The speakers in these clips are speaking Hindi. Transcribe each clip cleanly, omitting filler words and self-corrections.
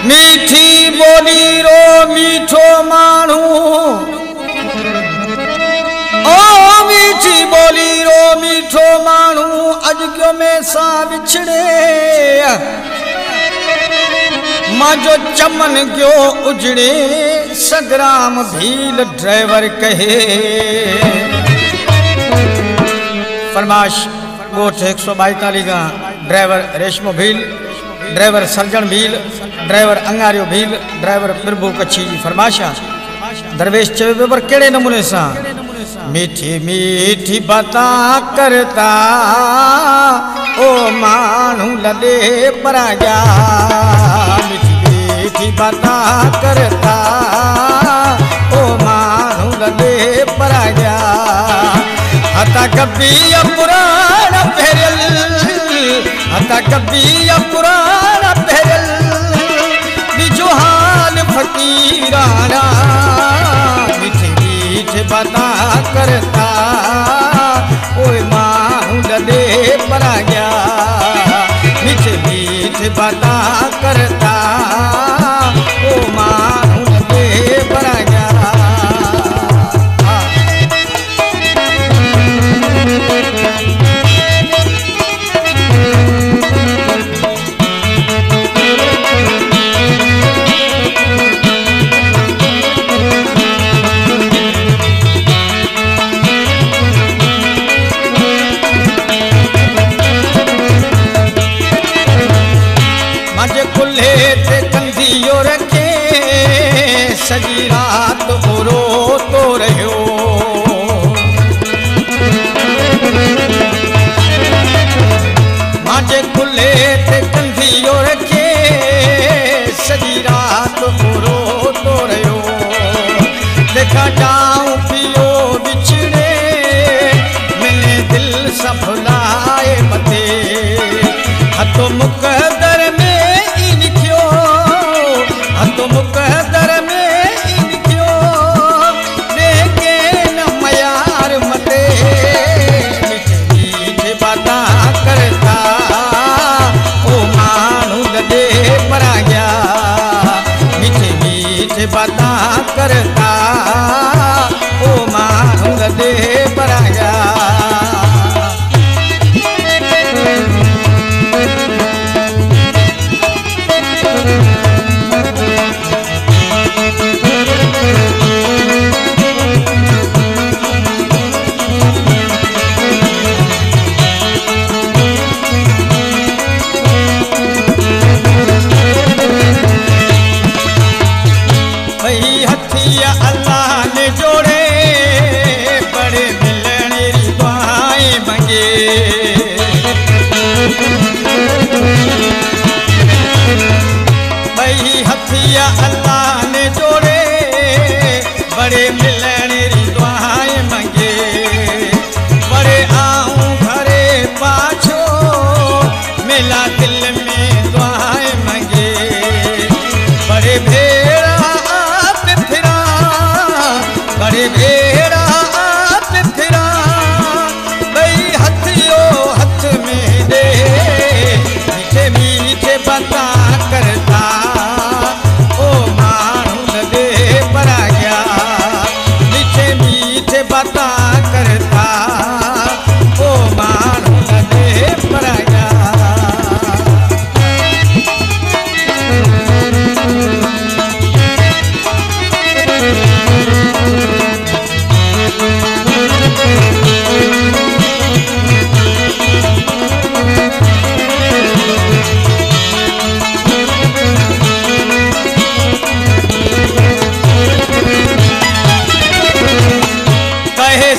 मीठी बोली रो मीठो मानू ओ मीठी बोली रो मीठो मानू अज क्यों में सा बिछड़े माजो चमन क्यों उजड़े संग्राम भील ड्राइवर कहे फरमाश गोठ 142 का driver Reshmo Bheel driver Sarjan Bheel driver Angariyo Bheel driver Prabhu Kachhi ji Farmasha Darvesh चवे पर केड़े नमूने सा मीठी मीठी बाता करता ओ मानू लदे पराजा मीठी मीठी बाता करता ओ मानू लदे पराजा हता कभी पुराना फेरल हता कभी पुराना फेरल बिजो हाल फकीराना मीठे मीठे बाता करता ओए मानू लदे परा गया मीठे मीठे बाता करता ओ मानू लदे परा गया रखे सजी रात रो तो रहो माजे खुले ते कंधियो रखे सजी रात रो तो रहो देखा जाऊं पियो बिछड़े मिले दिल सब लाए मते हथों मुकदर में तो मुकदर में क्यों देखे न मयार मते मीठे मीठे बाता करता ओ मानू लदे परा गया मीठे मीठे बाता करता ओ मानू लदे परा गया अल्लाह ने जोड़े बड़े मिलने री दुआएं मंगे भाई हथिया अल्लाह ने जोड़े बड़े मिलने री दुआएं मंगे बड़े आऊं घरे पाछो मिला दिल में दुआएं मंगे बड़े बड़े भेड़ा आप फिरा भाई हथियो हथ में दे मीठे मीठे बाता करता ओ मानू लदे परा गया मीठे मीठे बाता करता ओ मानू लदे परा गया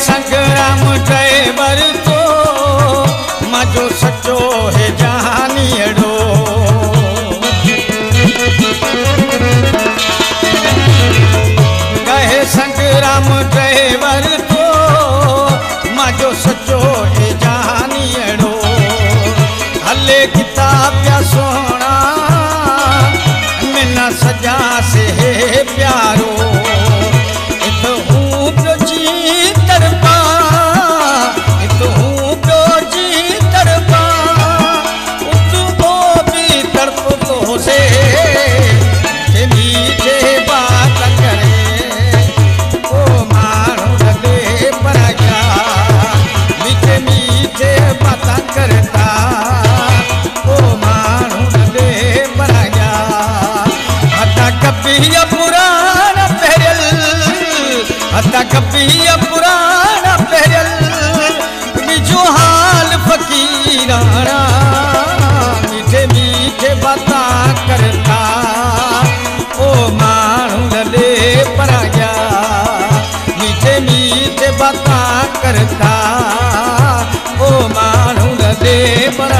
संग्राम ड्राइवर तो मजो सचो है जहानी अड़ो कहे संग्राम ड्राइवर तो मजो सचो है जहानी अड़ो हले किताब या सोना मिना सजा से है प्यारो हता कपी पुराना पहरल बिजो हाल फकीराना मीठे मीठे बातां करता ओ माण्हू लले परा गया मीठे मीठे बातां करता ओ माण्हू लले परा